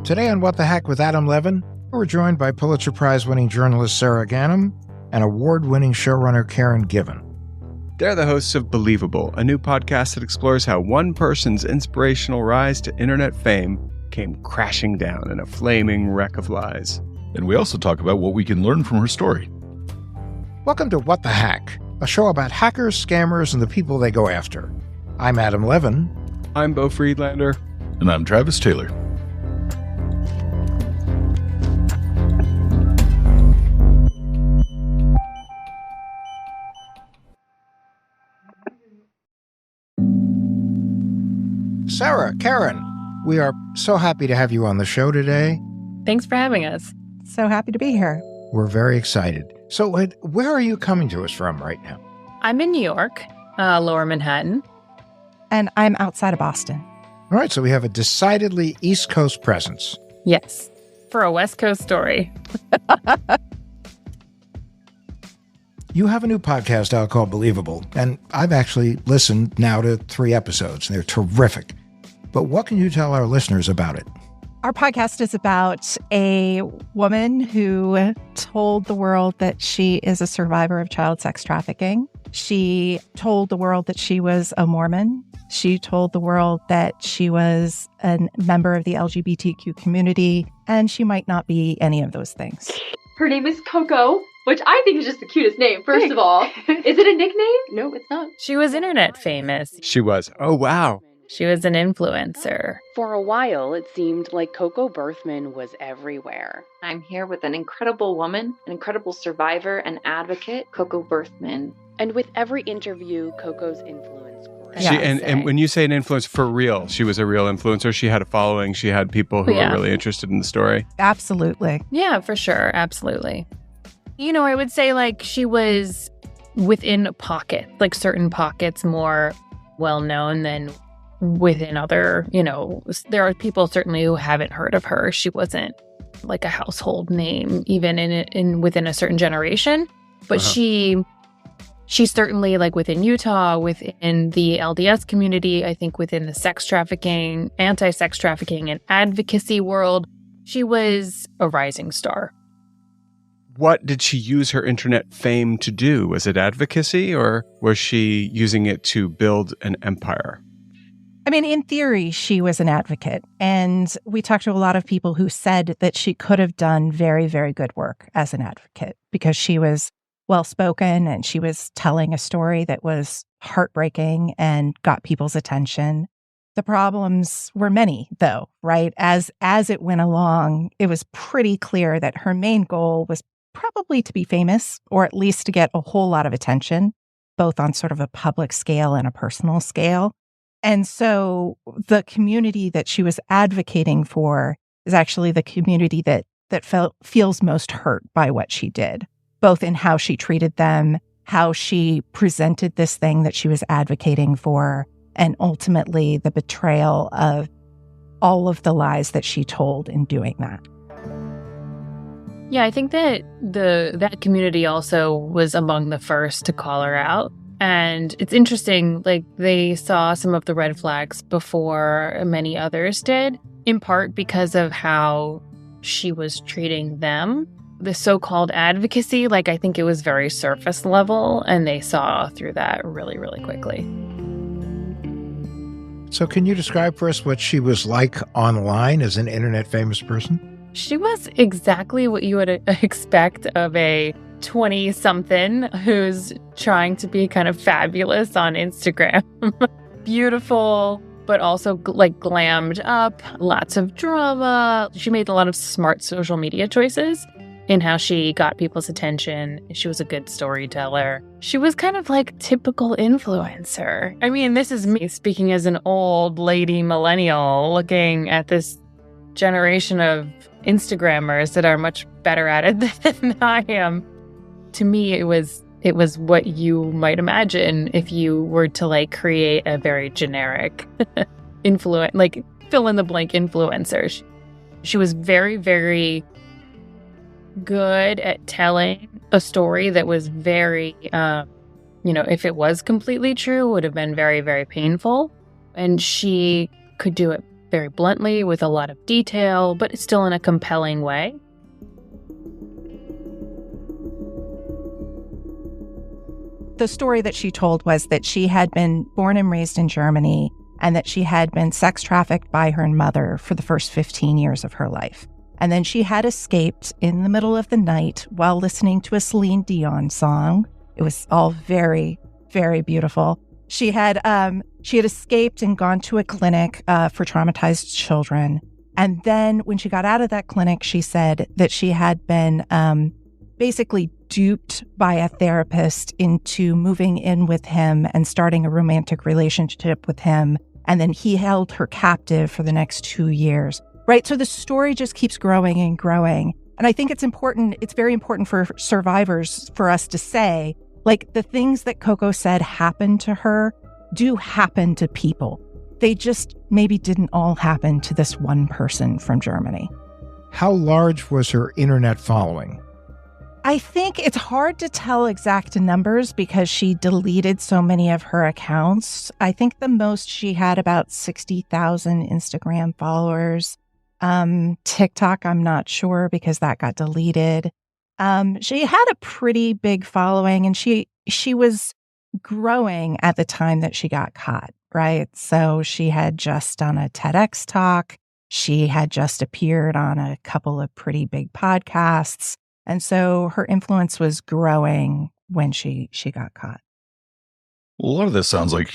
Today on What the Heck with Adam Levin, we're joined by Pulitzer Prize-winning journalist Sara Ganim and award-winning showrunner Karen Given. They're the hosts of Believable, a new podcast that explores how one person's inspirational rise to internet fame came crashing down in a flaming wreck of lies. And we also talk about what we can learn from her story. Welcome to What the Hack, a show about hackers, scammers, and the people they go after. I'm Adam Levin. I'm Beau Friedlander. And I'm Travis Taylor. Sara, Karen, we are so happy to have you on the show today. Thanks for having us. So happy to be here. We're very excited. So where are you coming to us from right now? I'm in New York, Lower Manhattan. And I'm outside of Boston. All right, so we have a decidedly East Coast presence. Yes, for a West Coast story. You have a new podcast out called Believable, and I've actually listened now to 3 episodes. They're terrific. But what can you tell our listeners about it? Our podcast is about a woman who told the world that she is a survivor of child sex trafficking. She told the world that she was a Mormon. She told the world that she was a member of the LGBTQ community, and she might not be any of those things. Her name is Coco, which I think is just the cutest name, first of all. Is it a nickname? No, it's not. She was internet famous. She was. Oh, wow. She was an influencer. For a while, it seemed like Coco Berthmann was everywhere. I'm here with an incredible woman, an incredible survivor and advocate, Coco Berthmann. And with every interview, Coco's influence grew. And when you say an influencer, for real, she was a real influencer. She had a following. She had people who were really interested in the story. Absolutely. Yeah, for sure. Absolutely. You know, I would say like she was within a pocket, like certain pockets more well-known than within other, you know, there are people certainly who haven't heard of her. She wasn't like a household name, even in within a certain generation. But she certainly, like within Utah, within the LDS community, I think within the sex trafficking, anti-sex trafficking and advocacy world, she was a rising star. What did she use her internet fame to do? Was it advocacy, or was she using it to build an empire? I mean, in theory, she was an advocate. And we talked to a lot of people who said that she could have done very, very good work as an advocate because she was well-spoken and she was telling a story that was heartbreaking and got people's attention. The problems were many, though, right? As it went along, it was pretty clear that her main goal was probably to be famous, or at least to get a whole lot of attention, both on sort of a public scale and a personal scale. And so the community that she was advocating for is actually the community that feels most hurt by what she did, both in how she treated them, how she presented this thing that she was advocating for, and ultimately the betrayal of all of the lies that she told in doing that. Yeah, I think that that community also was among the first to call her out. And it's interesting, like they saw some of the red flags before many others did, in part because of how she was treating them. The so-called advocacy, like I think it was very surface level, and they saw through that really, really quickly. So can you describe for us what she was like online as an internet famous person? She was exactly what you would expect of a 20-something who's trying to be kind of fabulous on Instagram. Beautiful, but also like glammed up, lots of drama. She made a lot of smart social media choices in how she got people's attention. She was a good storyteller. She was kind of like typical influencer. I mean, this is me speaking as an old lady millennial looking at this generation of Instagrammers that are much better at it than I am. To me, it was what you might imagine if you were to like create a very generic like fill in the blank influencer. She was very, very good at telling a story that was very, if it was completely true, would have been very, very painful. And she could do it very bluntly with a lot of detail, but still in a compelling way. The story that she told was that she had been born and raised in Germany and that she had been sex trafficked by her mother for the first 15 years of her life. And then she had escaped in the middle of the night while listening to a Celine Dion song. It was all very, very beautiful. She had escaped and gone to a clinic for traumatized children. And then when she got out of that clinic, she said that she had been basically duped by a therapist into moving in with him and starting a romantic relationship with him. And then he held her captive for the next 2 years. Right. So the story just keeps growing and growing. And I think it's very important for survivors for us to say, like, the things that Coco said happened to her do happen to people. They just maybe didn't all happen to this one person from Germany. How large was her internet following? I think it's hard to tell exact numbers because she deleted so many of her accounts. I think the most she had about 60,000 Instagram followers. TikTok, I'm not sure because that got deleted. She had a pretty big following and she was growing at the time that she got caught, right? So she had just done a TEDx talk. She had just appeared on a couple of pretty big podcasts. And so her influence was growing when she got caught. Well, a lot of this sounds like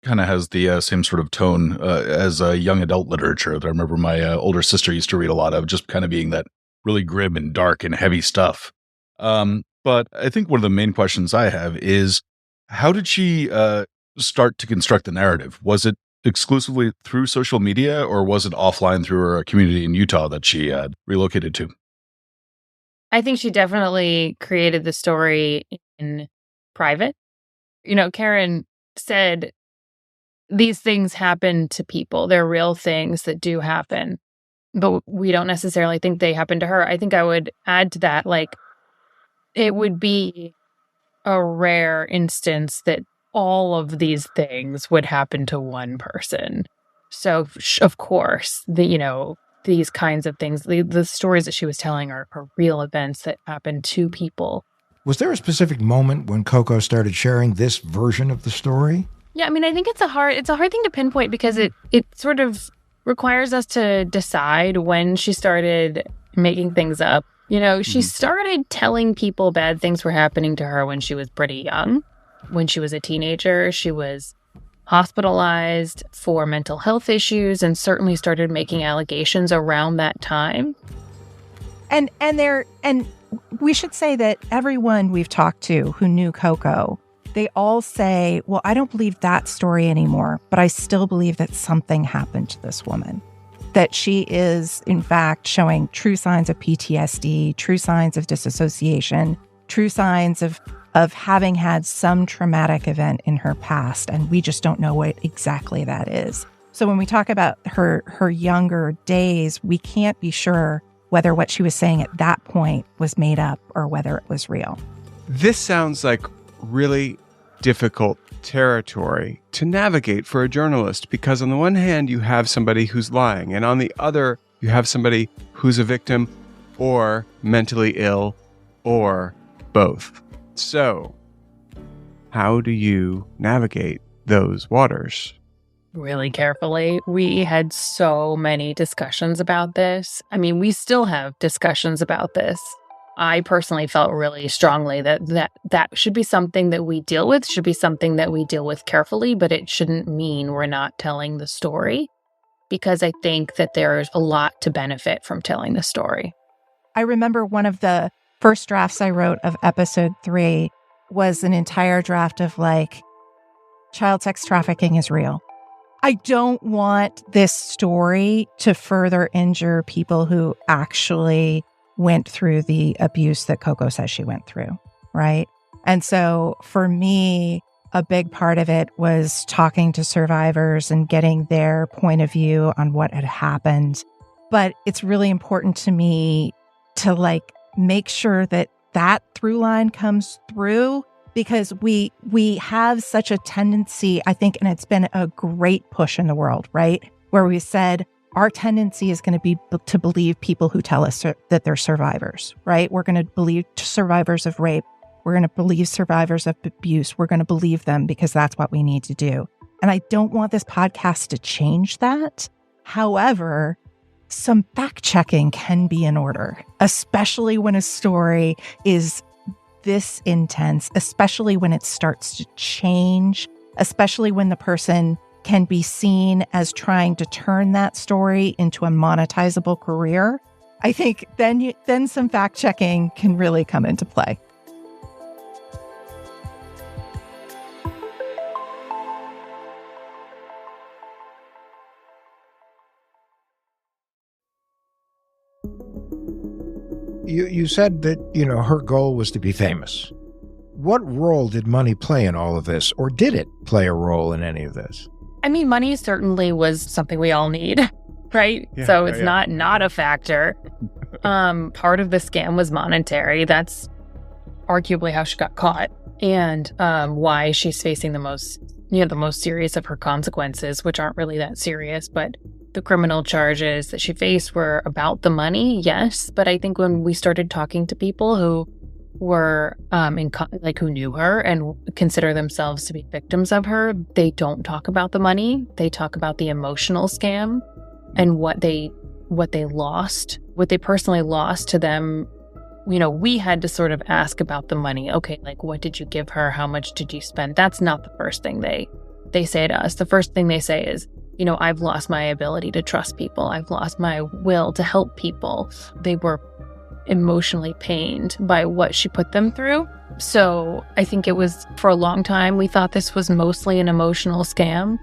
kind of has the same sort of tone as young adult literature that I remember my older sister used to read a lot of, just kind of being that really grim and dark and heavy stuff. But I think one of the main questions I have is, how did she start to construct the narrative? Was it exclusively through social media, or was it offline through her community in Utah that she relocated to? I think she definitely created the story in private. You know, Karen said these things happen to people. They're real things that do happen, but we don't necessarily think they happen to her. I think I would add to that, like, it would be a rare instance that all of these things would happen to one person. So, of course, these kinds of things, the stories that she was telling are real events that happened to people. Was there a specific moment when Coco started sharing this version of the story? Yeah, I mean, I think it's a hard thing to pinpoint because it sort of requires us to decide when she started making things up. You know, she started telling people bad things were happening to her when she was pretty young. When she was a teenager, she was hospitalized for mental health issues and certainly started making allegations around that time. And we should say that everyone we've talked to who knew Coco, they all say, well, I don't believe that story anymore, but I still believe that something happened to this woman. That she is, in fact, showing true signs of PTSD, true signs of disassociation, true signs of having had some traumatic event in her past, and we just don't know what exactly that is. So when we talk about her younger days, we can't be sure whether what she was saying at that point was made up or whether it was real. This sounds like really difficult territory to navigate for a journalist, because on the one hand, you have somebody who's lying, and on the other, you have somebody who's a victim or mentally ill or both. So, how do you navigate those waters? Really carefully. We had so many discussions about this. I mean, we still have discussions about this. I personally felt really strongly that should be something that we deal with, should be something that we deal with carefully, but it shouldn't mean we're not telling the story, because I think that there's a lot to benefit from telling the story. I remember one of the first drafts I wrote of episode 3 was an entire draft of like, child sex trafficking is real. I don't want this story to further injure people who actually went through the abuse that Coco says she went through, right? And so for me, a big part of it was talking to survivors and getting their point of view on what had happened. But it's really important to me to like make sure that that through line comes through, because we have such a tendency, I think, and it's been a great push in the world, right? where we said our tendency is going to be to believe people who tell us that they're survivors, right? We're going to believe survivors of rape. We're going to believe survivors of abuse. We're going to believe them because that's what we need to do. And I don't want this podcast to change that. However, some fact checking can be in order, especially when a story is this intense, especially when it starts to change, especially when the person can be seen as trying to turn that story into a monetizable career. I think then some fact checking can really come into play. You said that, her goal was to be famous. What role did money play in all of this, or did it play a role in any of this? I mean, money certainly was something we all need, right? Yeah, so it's not a factor. Part of the scam was monetary. That's arguably how she got caught, and why she's facing the most serious of her consequences, which aren't really that serious, but the criminal charges that she faced were about the money, yes. But I think when we started talking to people who were who knew her and consider themselves to be victims of her, they don't talk about the money. They talk about the emotional scam and what they lost, what they personally lost to them. We had to sort of ask about the money. Okay, like, what did you give her? How much did you spend? That's not the first thing they say to us. The first thing they say is, I've lost my ability to trust people. I've lost my will to help people. They were emotionally pained by what she put them through. So I think it was, for a long time, we thought this was mostly an emotional scam.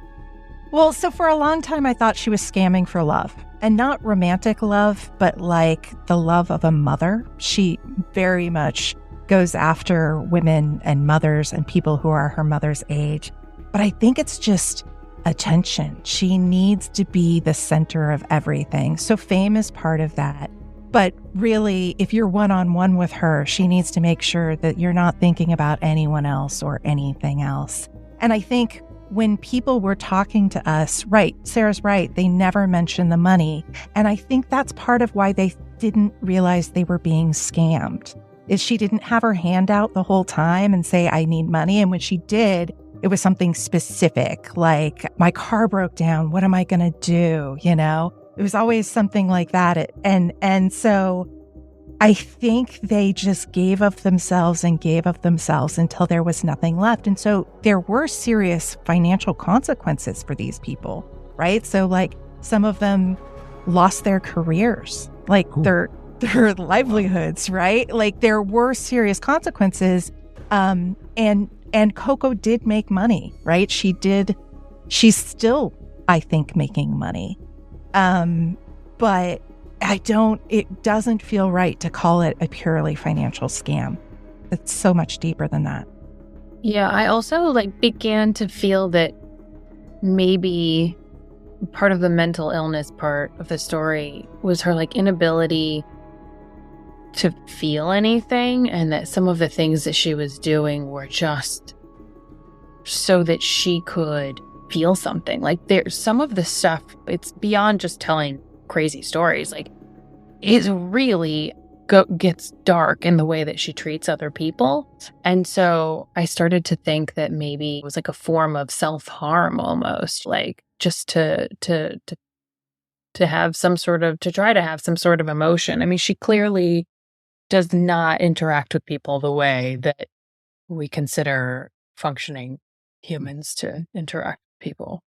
Well, so for a long time, I thought she was scamming for love, and not romantic love, but like the love of a mother. She very much goes after women and mothers and people who are her mother's age. But I think it's just attention. She needs to be the center of everything. So fame is part of that. But really, if you're one-on-one with her, she needs to make sure that you're not thinking about anyone else or anything else. And I think when people were talking to us, right, Sarah's right, they never mentioned the money. And I think that's part of why they didn't realize they were being scammed, is she didn't have her hand out the whole time and say, I need money. And when she did, it was something specific, like, my car broke down. What am I going to do? It was always something like that. And so I think they just gave of themselves until there was nothing left. And so there were serious financial consequences for these people, right? So like some of them lost their careers, like their livelihoods, right? Like there were serious consequences. And Coco did make money, right? She's still, I think, making money. But it doesn't feel right to call it a purely financial scam. It's so much deeper than that. Yeah, I also began to feel that maybe part of the mental illness part of the story was her inability to feel anything, and that some of the things that she was doing were just so that she could feel something. There's some of the stuff, it's beyond just telling crazy stories. It really gets dark in the way that she treats other people. And so I started to think that maybe it was a form of self-harm almost, just to have some sort of, to try to have some sort of emotion. I mean, she clearly does not interact with people the way that we consider functioning humans to interact with people.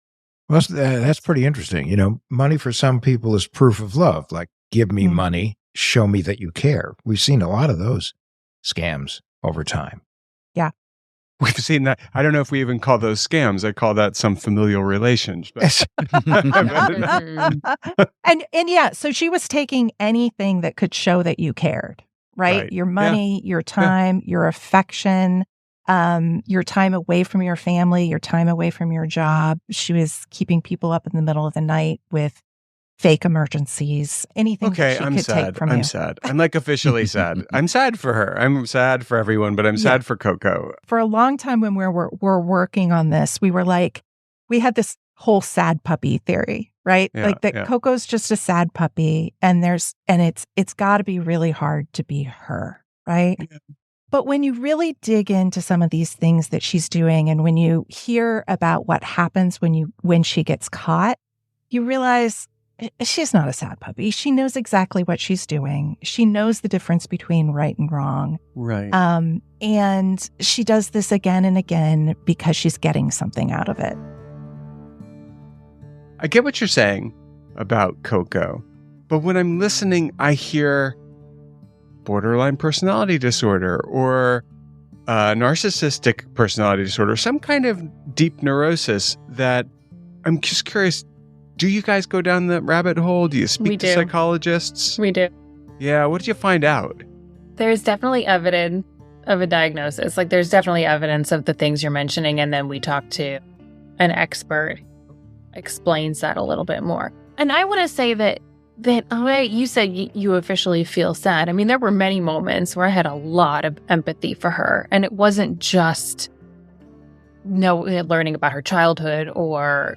Well, that's pretty interesting. Money for some people is proof of love. Like, give me money, show me that you care. We've seen a lot of those scams over time. Yeah. We've seen that. I don't know if we even call those scams. I call that some familial relations. But and yeah, so she was taking anything that could show that you cared, right? Your money, your time, your affection, your time away from your family, your time away from your job. She was keeping people up in the middle of the night with fake emergencies, anything that she could take from you. I'm sad. I'm officially sad. I'm sad for her. I'm sad for everyone, but I'm sad for Coco. For a long time when we're working on this, we were we had this whole sad puppy theory, right? Yeah, like that Coco's just a sad puppy and it's got to be really hard to be her, right? Yeah. But when you really dig into some of these things that she's doing and when you hear about what happens when she gets caught, you realize she's not a sad puppy. She knows exactly what she's doing. She knows the difference between right and wrong. Right. And she does this again and again because she's getting something out of it. I get what you're saying about Coco, but when I'm listening, I hear borderline personality disorder or narcissistic personality disorder, some kind of deep neurosis that I'm just curious, do you guys go down the rabbit hole? Do you speak to psychologists? We do. Yeah, what did you find out? There's definitely evidence of a diagnosis. Like there's definitely evidence of the things you're mentioning, and then we talk to an expert explains that a little bit more. And I want to say that you said you officially feel sad. I mean, there were many moments where I had a lot of empathy for her, and it wasn't just learning about her childhood or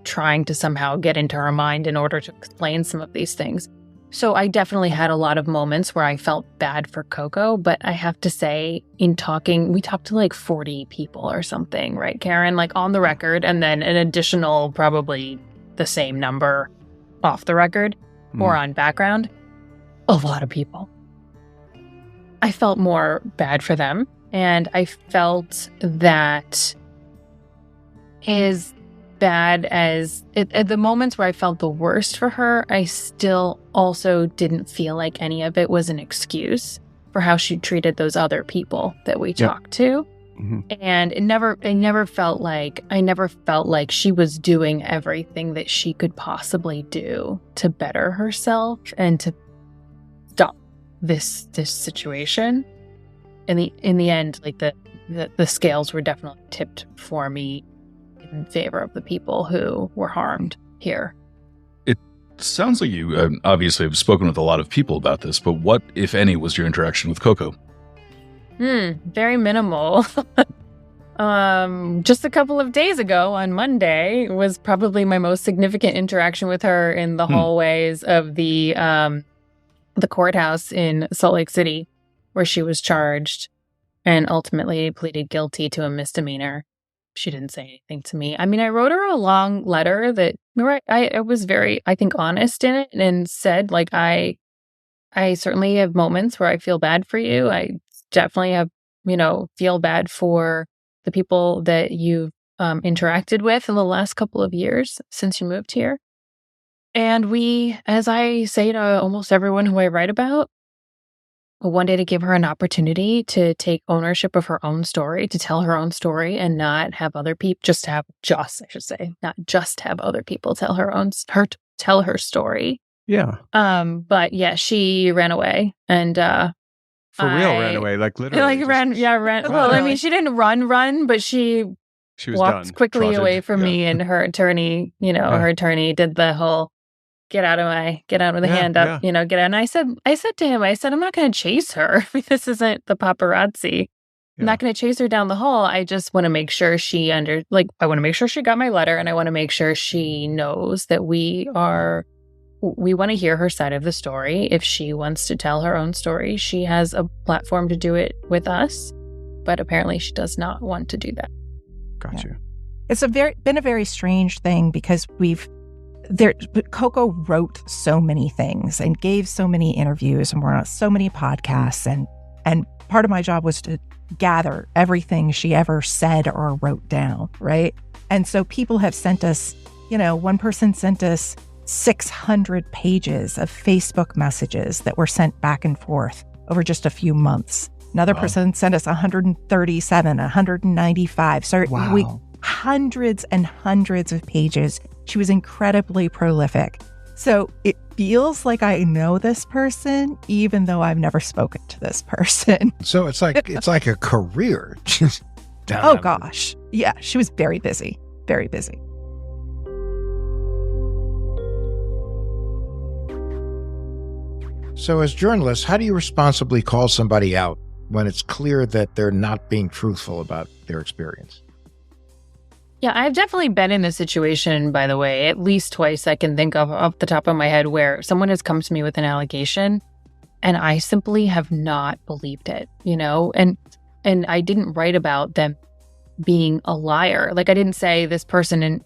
trying to somehow get into her mind in order to explain some of these things. So I definitely had a lot of moments where I felt bad for Coco, but I have to say, we talked to like 40 people or something, right, Karen? Like on the record, and then an additional, probably the same number off the record or on background. A lot of people. I felt more bad for them, and I felt that as bad as at the moments where I felt the worst for her, I still also didn't feel like any of it was an excuse for how she treated those other people that we talked to. Mm-hmm. And I never felt like she was doing everything that she could possibly do to better herself and to stop this situation. In the end, like the scales were definitely tipped for me in favor of the people who were harmed here. It sounds like you obviously have spoken with a lot of people about this, but what, if any, was your interaction with Coco? Very minimal. Just a couple of days ago on Monday was probably my most significant interaction with her in the hallways of the courthouse in Salt Lake City, where she was charged and ultimately pleaded guilty to a misdemeanor. She didn't say anything to me. I mean, I wrote her a long letter that I was very, I think, honest in it and said, like, I certainly have moments where I feel bad for you. I definitely have, feel bad for the people that you've interacted with in the last couple of years since you moved here. And we, as I say to almost everyone who I write about, wanted to give her an opportunity to take ownership of her own story, to tell her own story, and not have other people not just have other people tell her story. Yeah. But yeah, she ran away, and ran away, like literally. Like ran. Well, I mean, she didn't run, but she was walked done, quickly trotted, away from me, and her attorney, her attorney did the whole get out of the hand up, get out. And I said to him, I'm not going to chase her. I mean, this isn't the paparazzi. I'm not going to chase her down the hall. I just want to make sure I want to make sure she got my letter, and I want to make sure she knows that we want to hear her side of the story. If she wants to tell her own story, she has a platform to do it with us, but apparently she does not want to do that. Gotcha. Yeah. It's been a very strange thing because Coco wrote so many things and gave so many interviews and were on so many podcasts, and part of my job was to gather everything she ever said or wrote down, right? And so people have sent us, one person sent us 600 pages of Facebook messages that were sent back and forth over just a few months. Another person sent us 137, 195. So hundreds and hundreds of pages. She was incredibly prolific. So it feels like I know this person, even though I've never spoken to this person. So it's like a career. Oh gosh. Yeah, she was very busy. Very busy. So as journalists, how do you responsibly call somebody out when it's clear that they're not being truthful about their experience? Yeah, I've definitely been in a situation, by the way, at least twice I can think of off the top of my head, where someone has come to me with an allegation and I simply have not believed it, and I didn't write about them being a liar. Like, I didn't say this person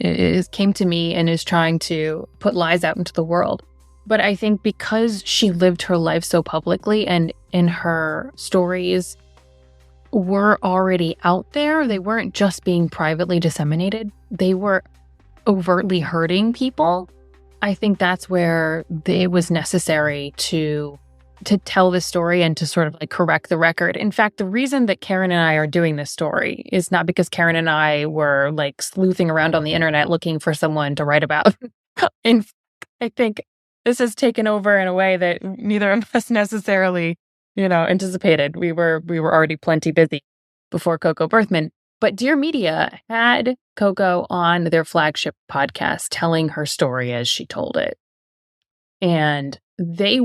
came to me and is trying to put lies out into the world. But I think because she lived her life so publicly and in her stories were already out there, they weren't just being privately disseminated, they were overtly hurting people. I think that's where it was necessary to tell this story and to sort of like correct the record. In fact, the reason that Karen and I are doing this story is not because Karen and I were like sleuthing around on the internet looking for someone to write about. And I think this has taken over in a way that neither of us necessarily, anticipated. We were already plenty busy before Coco Berthmann. But Dear Media had Coco on their flagship podcast telling her story as she told it. And they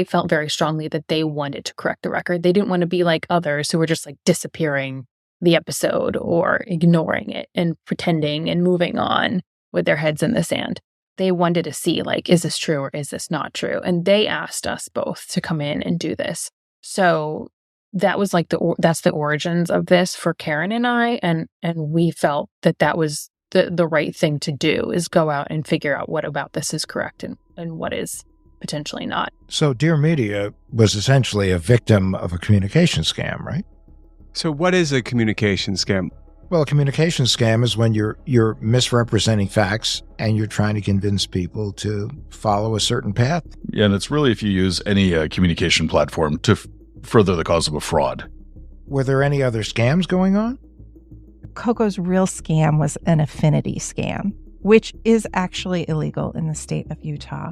felt very strongly that they wanted to correct the record. They didn't want to be like others who were just like disappearing the episode or ignoring it and pretending and moving on with their heads in the sand. They wanted to see, like, is this true or is this not true? And they asked us both to come in and do this. So that was like that's the origins of this for Karen and I. And we felt that was the right thing to do, is go out and figure out what about this is correct and what is potentially not. So Dear Media was essentially a victim of a communication scam, right? So what is a communication scam? Well, a communication scam is when you're misrepresenting facts and you're trying to convince people to follow a certain path. Yeah, and it's really if you use any communication platform to further the cause of a fraud. Were there any other scams going on? Coco's real scam was an affinity scam, which is actually illegal in the state of Utah,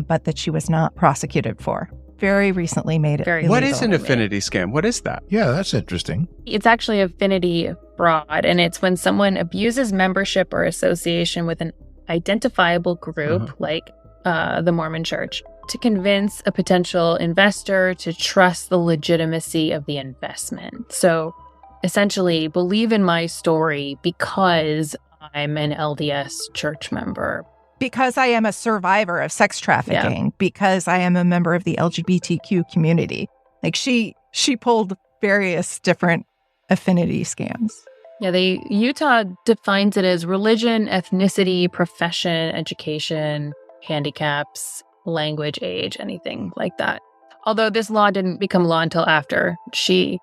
but that she was not prosecuted for. Very recently made it illegal. What is an affinity scam? What is that? Yeah, that's interesting. It's actually affinity fraud, and it's when someone abuses membership or association with an identifiable group, like the Mormon Church, to convince a potential investor to trust the legitimacy of the investment. So essentially, believe in my story because I'm an LDS church member. Because I am a survivor of sex trafficking, because I am a member of the LGBTQ community. Like she pulled various different affinity scams. Yeah, Utah defines it as religion, ethnicity, profession, education, handicaps, language, age, anything like that. Although this law didn't become law until after she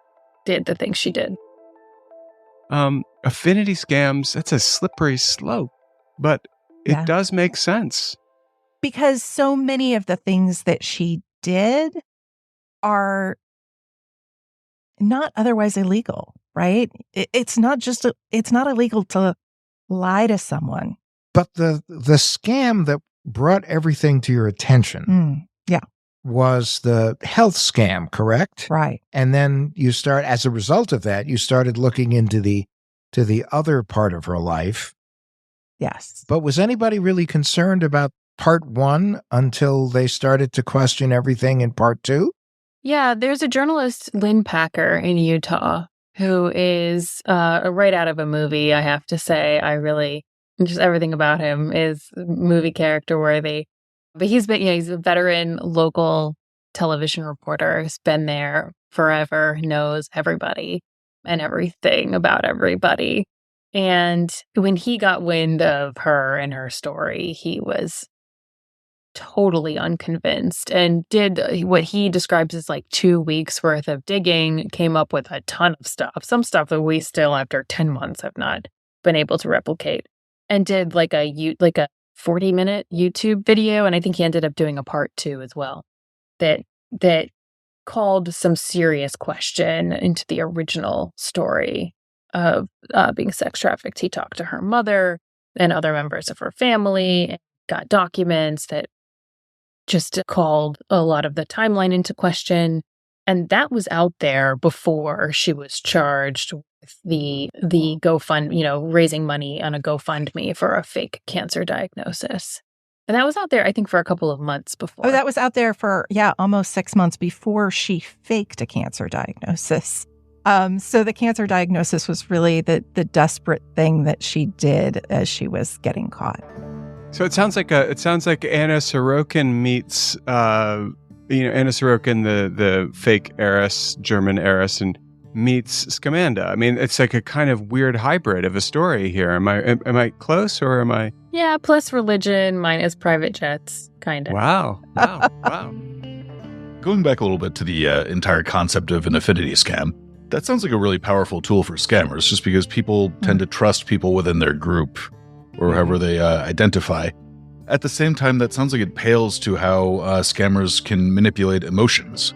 did the things she did. Affinity scams, that's a slippery slope, but it does make sense. Because so many of the things that she did are not otherwise illegal, right? It's not illegal to lie to someone. But the scam that brought everything to your attention was the health scam, correct? Right. And then as a result of that, you started looking into the other part of her life. Yes. But was anybody really concerned about part one until they started to question everything in part two? Yeah, there's a journalist, Lynn Packer, in Utah, who is right out of a movie, I have to say. Just everything about him is movie character worthy. But he's a veteran local television reporter who's been there forever, knows everybody and everything about everybody. And when he got wind of her and her story, he was totally unconvinced and did what he describes as like 2 weeks worth of digging, came up with a ton of stuff, some stuff that we still, after 10 months, have not been able to replicate, and did like a 40-minute YouTube video. And I think he ended up doing a part 2 as well that called some serious question into the original story of being sex trafficked. He talked to her mother and other members of her family and got documents that just called a lot of the timeline into question. And that was out there before she was charged with the GoFund, raising money on a GoFundMe for a fake cancer diagnosis. And that was out there, I think, for a couple of months before. Oh, that was out there for, almost 6 months before she faked a cancer diagnosis. So the cancer diagnosis was really the desperate thing that she did as she was getting caught. So it sounds like Anna Sorokin meets Anna Sorokin, the fake heiress, German heiress, and meets Scamanda. I mean, it's like a kind of weird hybrid of a story here. Am I close, or am I? Yeah, plus religion, minus private jets, kind of. Wow. Going back a little bit to the entire concept of an affinity scam, that sounds like a really powerful tool for scammers, just because people tend to trust people within their group or however they identify. At the same time, that sounds like it pales to how scammers can manipulate emotions.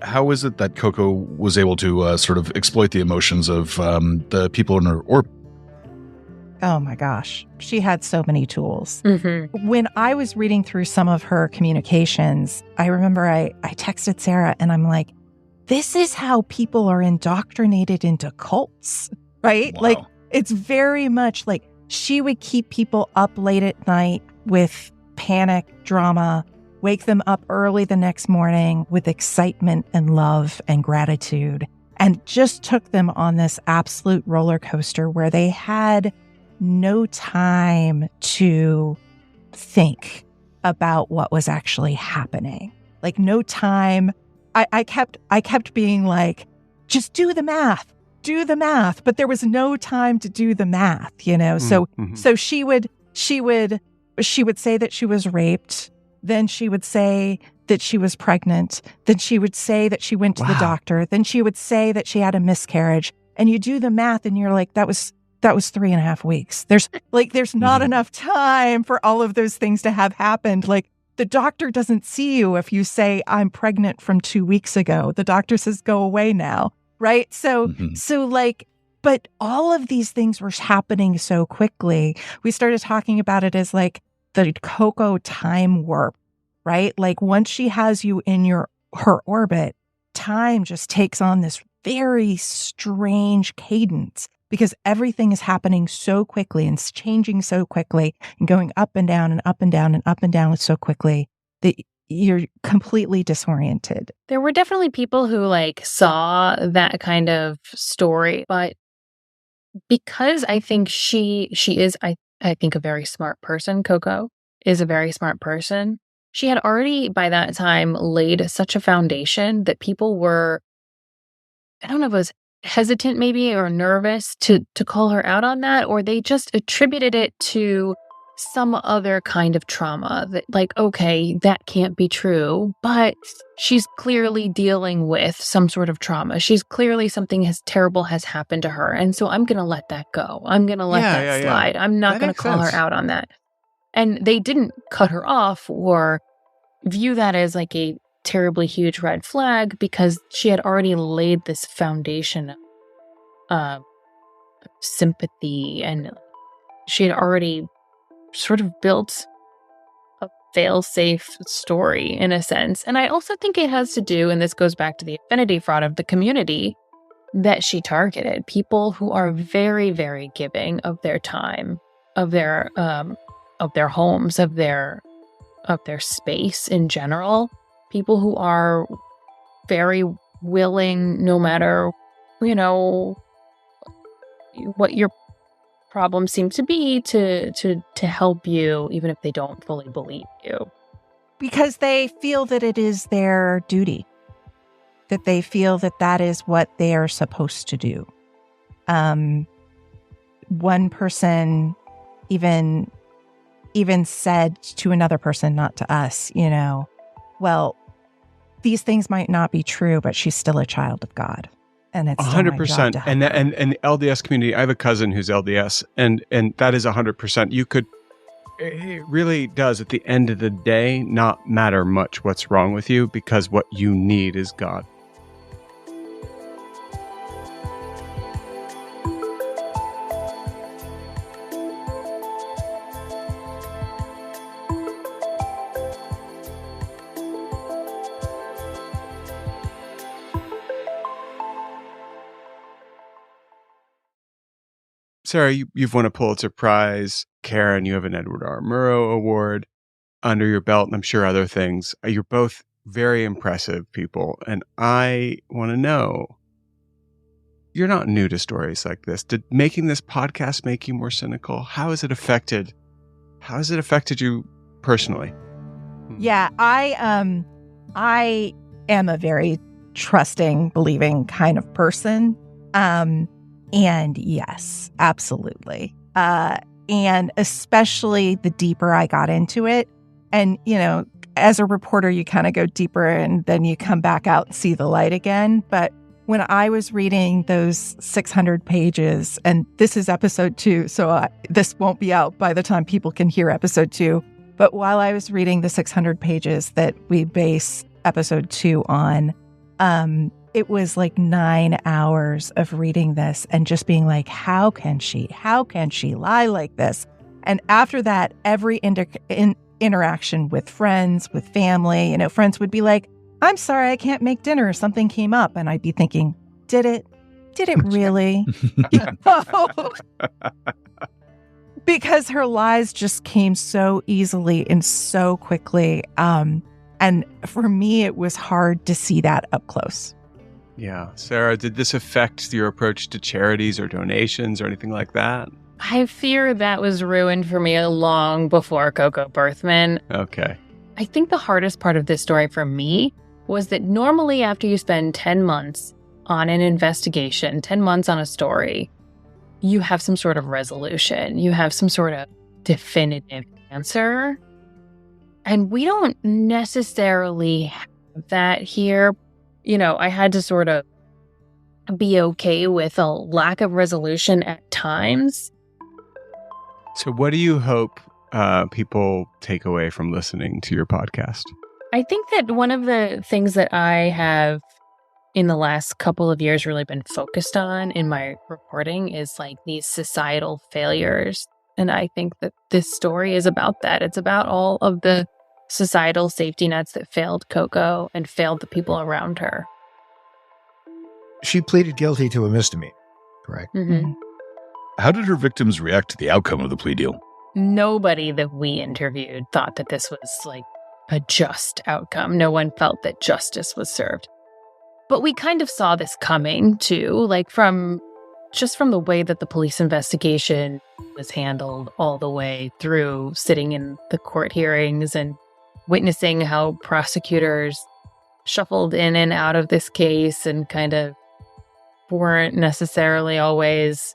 How is it that Coco was able to sort of exploit the emotions of the people in her orbit? Oh my gosh. She had so many tools. Mm-hmm. When I was reading through some of her communications, I remember I texted Sarah and I'm like, this is how people are indoctrinated into cults, right? Wow. Like, it's very much like she would keep people up late at night with panic, drama, wake them up early the next morning with excitement and love and gratitude, and just took them on this absolute roller coaster where they had no time to think about what was actually happening. Like, no time. I kept being like, just do the math, but there was no time to do the math, you know? So she would say that she was raped. Then she would say that she was pregnant. Then she would say that she went to the doctor. Then she would say that she had a miscarriage. And you do the math and you're like, that was 3.5 weeks. There's not enough time for all of those things to have happened. Like, the doctor doesn't see you if you say, I'm pregnant from 2 weeks ago. The doctor says, go away now. Right. So but all of these things were happening so quickly. We started talking about it as like the Coco time warp, right? Like, once she has you in her orbit, time just takes on this very strange cadence because everything is happening so quickly and it's changing so quickly and going up and down and up and down and up and down so quickly that you're completely disoriented. There were definitely people who saw that kind of story, but because I think she is, I think, a very smart person. Coco is a very smart person. She had already by that time laid such a foundation that people were, I don't know if it was hesitant maybe or nervous to call her out on that, or they just attributed it to some other kind of trauma that, like, okay, that can't be true, but she's clearly dealing with some sort of trauma. She's clearly something terrible has happened to her. And so I'm going to let that go. I'm going to let that slide. I'm not going to call her out on that. And they didn't cut her off or view that as like a terribly huge red flag because she had already laid this foundation of sympathy, and she had already sort of built a fail-safe story in a sense. And I also think it has to do, and this goes back to the affinity fraud of the community that she targeted, people who are very, very giving of their time, of their homes, of their space in general. People who are very willing, no matter, what your problems seem to be, to help you, even if they don't fully believe you. Because they feel that it is their duty, that they feel that that is what they are supposed to do. One person even said to another person, not to us, well, these things might not be true, but she's still a child of God. And it's 100%. And the LDS community, I have a cousin who's LDS, and that is 100%. It really does, at the end of the day, not matter much what's wrong with you, because what you need is God. Sara, you've won a Pulitzer Prize. Karen, you have an Edward R. Murrow Award under your belt, and I'm sure other things. You're both very impressive people, and I want to know, you're not new to stories like this. Did making this podcast make you more cynical? How has it affected you personally? Yeah, I am a very trusting, believing kind of person. And yes, absolutely. And especially the deeper I got into it. And, as a reporter, you kind of go deeper and then you come back out and see the light again. But when I was reading those 600 pages, and this is episode 2, so this won't be out by the time people can hear episode 2. But while I was reading the 600 pages that we base episode 2 on, it was like 9 hours of reading this and just being like, how can she lie like this? And after that, every interaction with friends, with family, friends would be like, I'm sorry, I can't make dinner. Something came up. And I'd be thinking, did it really? Because her lies just came so easily and so quickly. And for me, it was hard to see that up close. Yeah. Sara, did this affect your approach to charities or donations or anything like that? I fear that was ruined for me long before Coco Berthmann. Okay. I think the hardest part of this story for me was that normally after you spend 10 months on an investigation, 10 months on a story, you have some sort of resolution. You have some sort of definitive answer. And we don't necessarily have that here. I had to sort of be okay with a lack of resolution at times. So what do you hope people take away from listening to your podcast? I think that one of the things that I have in the last couple of years really been focused on in my reporting is like these societal failures. And I think that this story is about that. It's about all of the societal safety nets that failed Coco and failed the people around her. She pleaded guilty to a misdemeanor, correct? Mm-hmm. How did her victims react to the outcome of the plea deal? Nobody that we interviewed thought that this was like a just outcome. No one felt that justice was served. But we kind of saw this coming too, like from the way that the police investigation was handled all the way through sitting in the court hearings and witnessing how prosecutors shuffled in and out of this case and kind of weren't necessarily always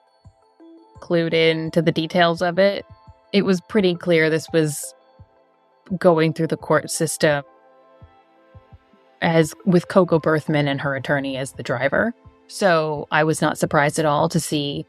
clued in to the details of it. It was pretty clear this was going through the court system as with Coco Berthmann and her attorney as the driver. So I was not surprised at all to see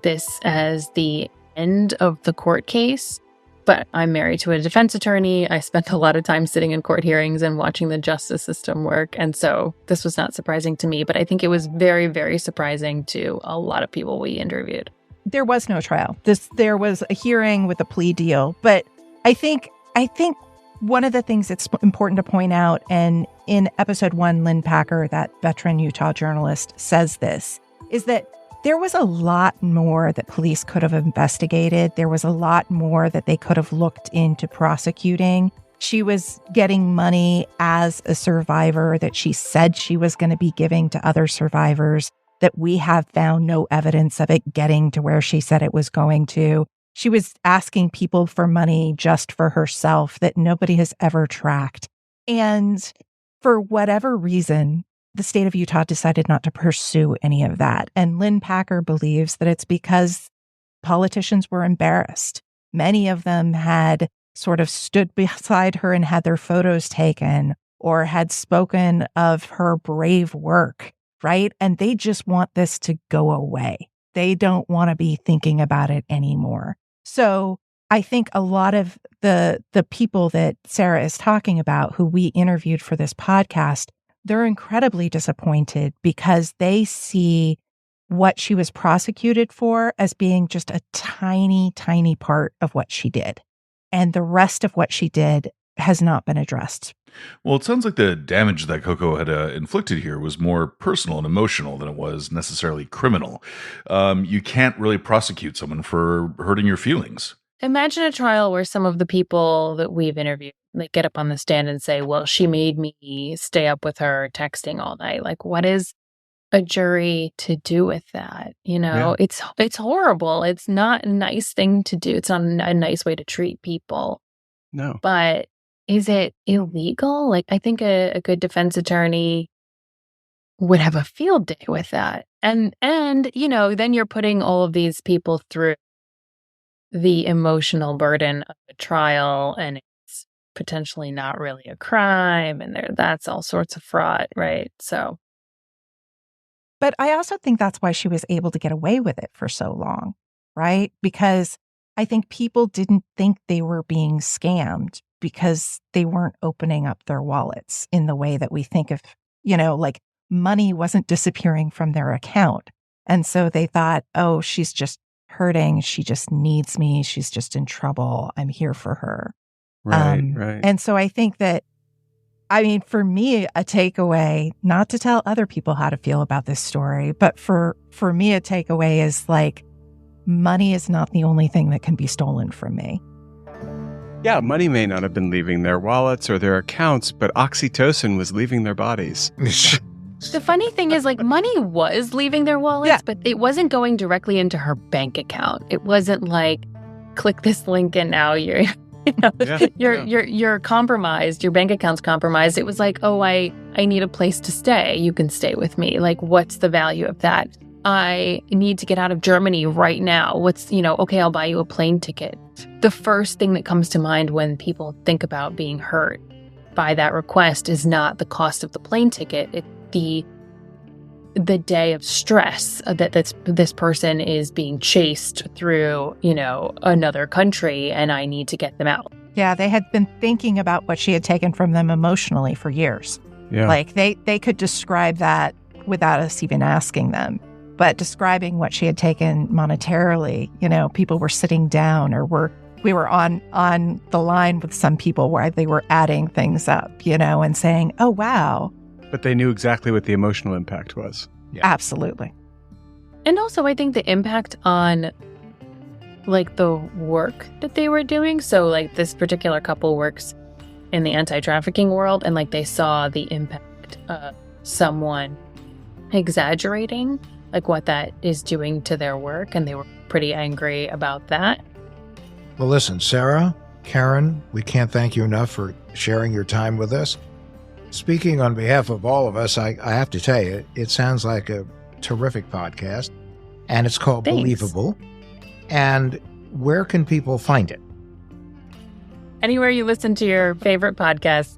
this as the end of the court case. But I'm married to a defense attorney. I spent a lot of time sitting in court hearings and watching the justice system work. And so this was not surprising to me, but I think it was very, very surprising to a lot of people we interviewed. There was no trial. There was a hearing with a plea deal. But I think one of the things that's important to point out, and in episode 1, Lynn Packer, that veteran Utah journalist, says this, is that there was a lot more that police could have investigated. There was a lot more that they could have looked into prosecuting. She was getting money as a survivor that she said she was going to be giving to other survivors, that we have found no evidence of it getting to where she said it was going to. She was asking people for money just for herself that nobody has ever tracked. And for whatever reason, the state of Utah decided not to pursue any of that. And Lynn Packer believes that it's because politicians were embarrassed. Many of them had sort of stood beside her and had their photos taken or had spoken of her brave work, right? And they just want this to go away. They don't want to be thinking about it anymore. So I think a lot of the people that Sara is talking about, who we interviewed for this podcast, they're incredibly disappointed because they see what she was prosecuted for as being just a tiny, tiny part of what she did. And the rest of what she did has not been addressed. Well, it sounds like the damage that Coco had inflicted here was more personal and emotional than it was necessarily criminal. You can't really prosecute someone for hurting your feelings. Imagine a trial where some of the people that we've interviewed, they get up on the stand and say, well, she made me stay up with her texting all night. Like, what is a jury to do with that? It's horrible. It's not a nice thing to do. It's not a nice way to treat people. No. But is it illegal? Like, I think a good defense attorney would have a field day with that. And then you're putting all of these people through the emotional burden of a trial, and it's potentially not really a crime, and that's all sorts of fraud, right? So, but I also think that's why she was able to get away with it for so long, right? Because I think people didn't think they were being scammed because they weren't opening up their wallets in the way that we think of, like money wasn't disappearing from their account. And so they thought, oh, she's just hurting. She just needs me. She's just in trouble. I'm here for her. Right. And so I think that, for me, a takeaway, not to tell other people how to feel about this story, but for me, a takeaway is like, money is not the only thing that can be stolen from me. Yeah, money may not have been leaving their wallets or their accounts, but oxytocin was leaving their bodies. The funny thing is, like, money was leaving their wallets, but it wasn't going directly into her bank account. It wasn't like, click this link and now you're compromised. Your bank account's compromised. It was like, oh, I need a place to stay. You can stay with me. Like, what's the value of that? I need to get out of Germany right now. Okay, I'll buy you a plane ticket. The first thing that comes to mind when people think about being hurt by that request is not the cost of the plane ticket. It's the day of stress that this person is being chased through, another country, and I need to get them out. Yeah, they had been thinking about what she had taken from them emotionally for years. Yeah. Like they could describe that without us even asking them. But describing what she had taken monetarily, people were sitting down, or we were on the line with some people where they were adding things up, and saying, oh, wow. But they knew exactly what the emotional impact was. Yeah. Absolutely. And also, I think the impact on, like, the work that they were doing. So, like, this particular couple works in the anti-trafficking world, and, like, they saw the impact of someone exaggerating, like, what that is doing to their work, and they were pretty angry about that. Well, listen, Sara, Karen, we can't thank you enough for sharing your time with us. Speaking on behalf of all of us, I have to tell you, it sounds like a terrific podcast, and it's called Thanks. Believable. And where can people find it? Anywhere you listen to your favorite podcasts,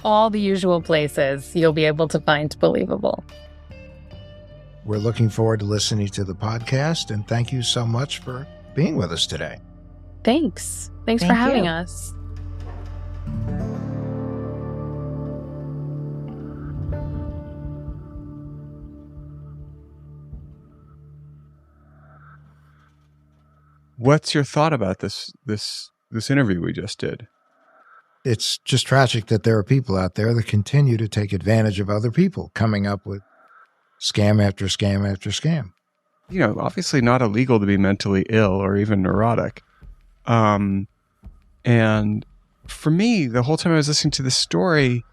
all the usual places, you'll be able to find Believable. We're looking forward to listening to the podcast, and thank you so much for being with us today. Thanks for having us. What's your thought about this interview we just did? It's just tragic that there are people out there that continue to take advantage of other people, coming up with scam after scam after scam. Obviously not illegal to be mentally ill or even neurotic. And for me, the whole time I was listening to this story,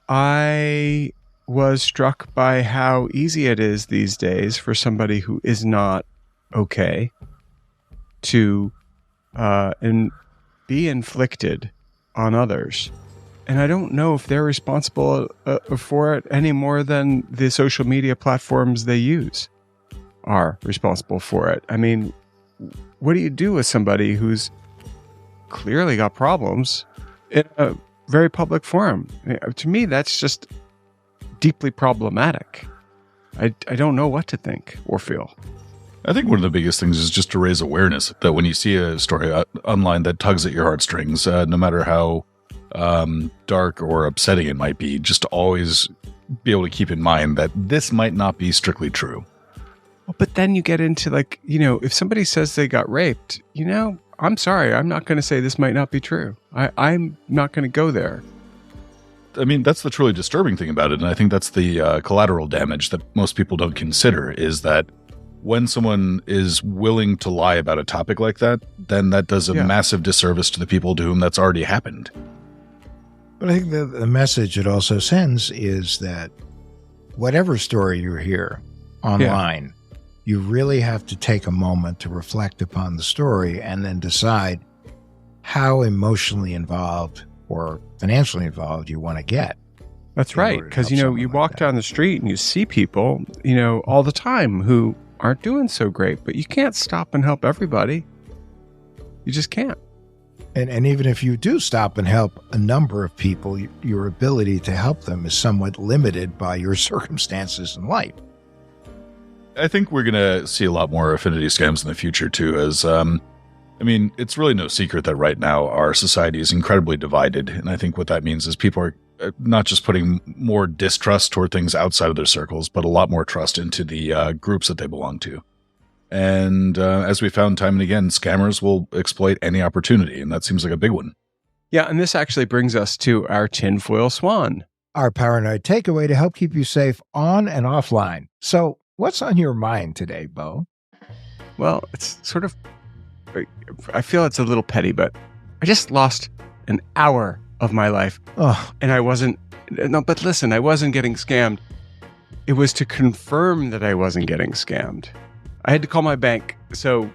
I was struck by how easy it is these days for somebody who is not okay to be inflicted on others. And I don't know if they're responsible for it any more than the social media platforms they use are responsible for it. I mean, what do you do with somebody who's clearly got problems in a very public forum? To me, that's just deeply problematic. I don't know what to think or feel. I think one of the biggest things is just to raise awareness that when you see a story online that tugs at your heartstrings, no matter how dark or upsetting it might be, just to always be able to keep in mind that this might not be strictly true. But then you get into, like, if somebody says they got raped, I'm sorry, I'm not going to say this might not be true. I'm not going to go there. I mean, that's the truly disturbing thing about it. And I think that's the collateral damage that most people don't consider, is that when someone is willing to lie about a topic like that, then that does a massive disservice to the people to whom that's already happened. But I think the message it also sends is that whatever story you hear online, you really have to take a moment to reflect upon the story and then decide how emotionally involved or financially involved you want to get. That's right. Because, you walk down the street and you see people, all the time who aren't doing so great, but you can't stop and help everybody. You just can't. And even if you do stop and help a number of people, your ability to help them is somewhat limited by your circumstances in life. I think we're going to see a lot more affinity scams in the future, too, as, it's really no secret that right now our society is incredibly divided. And I think what that means is people are not just putting more distrust toward things outside of their circles, but a lot more trust into the groups that they belong to. And as we found time and again, scammers will exploit any opportunity, and that seems like a big one. Yeah, and this actually brings us to our Tin Foil Swan. Our paranoid takeaway to help keep you safe on and offline. So what's on your mind today, Bo? Well, it's sort of, I feel it's a little petty, but I just lost an hour of my life. Oh. And I wasn't getting scammed. It was to confirm that I wasn't getting scammed. I had to call my bank. So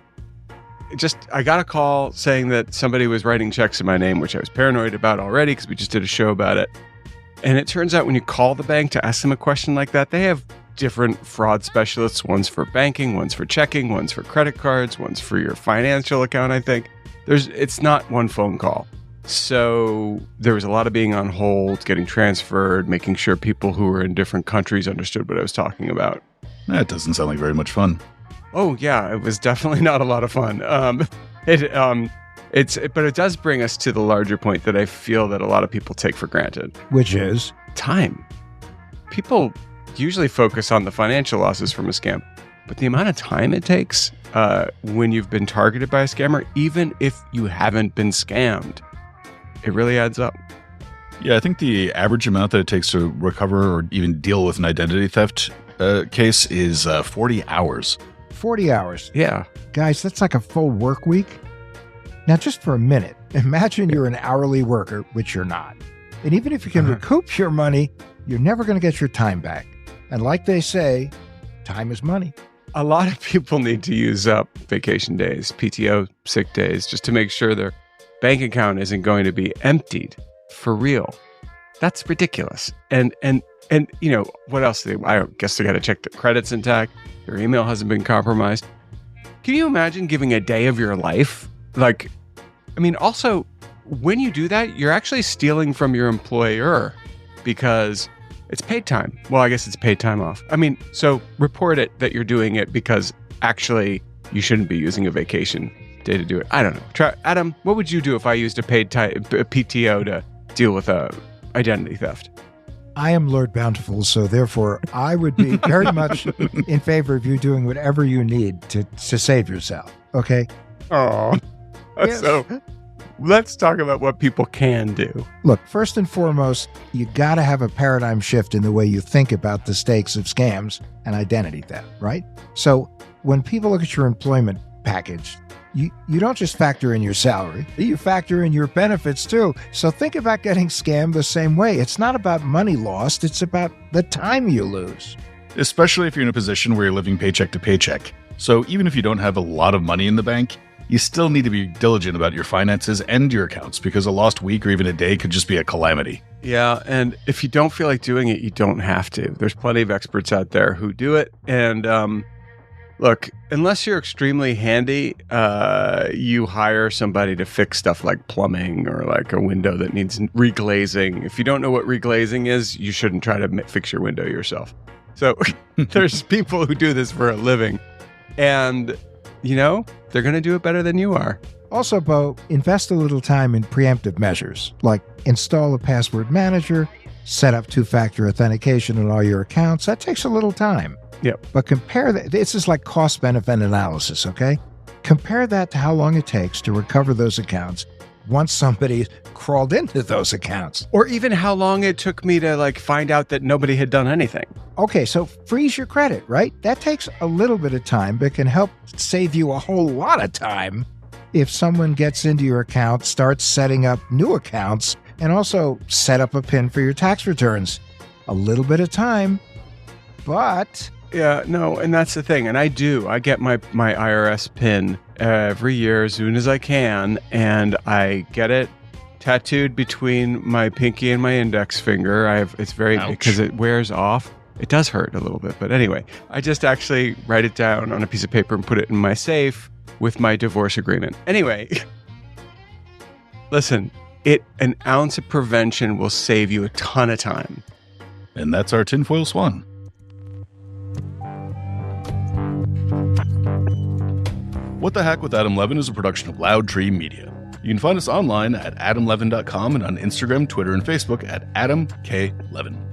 I got a call saying that somebody was writing checks in my name, which I was paranoid about already because we just did a show about it. And it turns out when you call the bank to ask them a question like that, they have different fraud specialists. One's for banking, one's for checking, one's for credit cards, one's for your financial account, I think. It's not one phone call. So there was a lot of being on hold, getting transferred, making sure people who were in different countries understood what I was talking about. That doesn't sound like very much fun. Oh, yeah, it was definitely not a lot of fun. But it does bring us to the larger point that I feel that a lot of people take for granted. Which is? Time. People usually focus on the financial losses from a scam, but the amount of time it takes when you've been targeted by a scammer, even if you haven't been scammed, it really adds up. Yeah, I think the average amount that it takes to recover or even deal with an identity theft case is 40 hours. 40 hours. Yeah. Guys, that's like a full work week. Now, just for a minute, imagine you're an hourly worker, which you're not. And even if you can recoup your money, you're never going to get your time back. And like they say, time is money. A lot of people need to use up vacation days, PTO, sick days, just to make sure their bank account isn't going to be emptied for real. That's ridiculous. And what else? I guess they got to check the credits intact. Your email hasn't been compromised. Can you imagine giving a day of your life? Also, when you do that, you're actually stealing from your employer because it's paid time. Well, I guess it's paid time off. So report it that you're doing it because actually you shouldn't be using a vacation day to do it. I don't know. Adam, what would you do if I used a paid PTO to deal with identity theft? I am Lord Bountiful, so therefore I would be very much in favor of you doing whatever you need to save yourself. Okay? Oh, yes. So let's talk about what people can do. Look, first and foremost, you got to have a paradigm shift in the way you think about the stakes of scams and identity theft, right? So when people look at your employment package, you don't just factor in your salary, you factor in your benefits too. So think about getting scammed the same way. It's not about money lost, it's about the time you lose. Especially if you're in a position where you're living paycheck to paycheck. So even if you don't have a lot of money in the bank, you still need to be diligent about your finances and your accounts because a lost week or even a day could just be a calamity. Yeah, and if you don't feel like doing it, you don't have to. There's plenty of experts out there who do it. And look, unless you're extremely handy, you hire somebody to fix stuff like plumbing or like a window that needs reglazing. If you don't know what reglazing is, you shouldn't try to fix your window yourself. So there's people who do this for a living. And, they're going to do it better than you are. Also, Bo, invest a little time in preemptive measures, like install a password manager, set up two-factor authentication on all your accounts. That takes a little time. Yep. But compare that. This is like cost-benefit analysis, okay? Compare that to how long it takes to recover those accounts once somebody crawled into those accounts. Or even how long it took me to find out that nobody had done anything. Okay, so freeze your credit, right? That takes a little bit of time, but can help save you a whole lot of time if someone gets into your account, starts setting up new accounts, and also set up a PIN for your tax returns. A little bit of time But Yeah, no, and that's the thing. And I get my IRS pin every year as soon as I can, and I get it tattooed between my pinky and my index finger. It's very Ouch. because it wears off. It does hurt a little bit, but anyway, I just actually write it down on a piece of paper and put it in my safe with my divorce agreement. Anyway, listen, an ounce of prevention will save you a ton of time. And that's our Tin Foil Swan. What the Hack with Adam Levin is a production of Loud Tree Media. You can find us online at adamlevin.com and on Instagram, Twitter, and Facebook at Adam K. Levin.